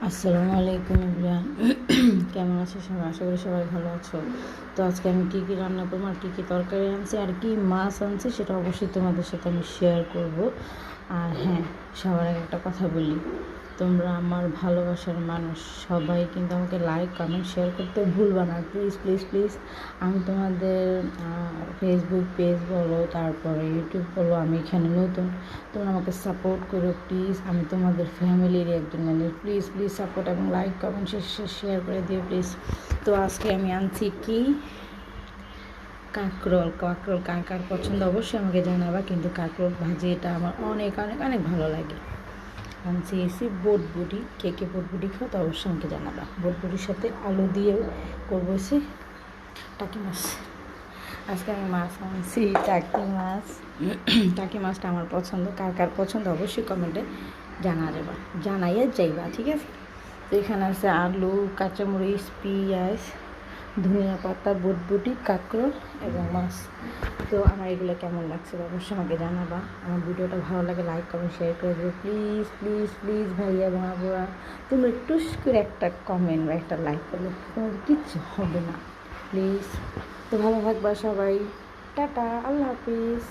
আসসালামু আলাইকুম এভরিওয়ান। কেমন আছো সবাই? আশা করি সবাই ভালো আছো। তো আজকে আমি কী কী রান্না করবো আর কী কী তরকারি আনছি আর কি মাছ আনছি সেটা অবশ্যই তোমাদের সাথে আমি শেয়ার করব। আর হ্যাঁ, সবার আগে একটা কথা বলি, তোমরা আমার ভালোবাসার মানুষ, সবাই কিন্তু আমাকে লাইক কমেন্ট শেয়ার করতে ভুলবা না, প্লিজ প্লিজ প্লিজ। আমি তোমাদের ফেসবুক পেজ বলো, তারপরে ইউটিউব বলো, আমি এখানে নতুন, তোমরা আমাকে সাপোর্ট করো প্লিজ। আমি তোমাদের ফ্যামিলির একজন মানুষ, প্লিজ প্লিজ সাপোর্ট এবং লাইক কমেন্ট শেয়ার করে দিও প্লিজ। তো আজকে আমি আনছি কি কাঁকরোল। কাঁকরোল কার কার পছন্দ অবশ্যই আমাকে জানাবা, কিন্তু কাঁকরোল ভাজি এটা আমার অনেক অনেক অনেক ভালো লাগে। আনছি এসি বটবুটি, কে কে বটবুটি খাও তো অবশ্যই আমাকে জানাবা। বটবুটির সাথে আলু দিয়ে করবো এসে টাকি মাছ। আজকে আমি মাছ আনছি টাকি মাছ। টাকি মাছটা আমার পছন্দ, কার কার পছন্দ অবশ্যই কমেন্টে জানাইয়া যাইবা, ঠিক আছে? তো এখানে আছে আলু, কাঁচামরিচ, পেঁয়াজ, ধনিয়া পাতা, বটবুটি, কাঁকরোল এবং মাছ। তো আমার এগুলো কেমন লাগছে অবশ্যই আমাকে জানাবা। আমার ভিডিওটা ভালো লাগে লাইক কমেন্ট শেয়ার করে দেবে প্লিজ প্লিজ প্লিজ ভাইয়া এবং আপুরা। তুমি একটু করে একটা কমেন্ট বা একটা লাইক করলে তোমার কিচ্ছু হবে না, প্লিজ। তো ভালো থাকবা সবাই, টাটা, আল্লাহ হাফিজ।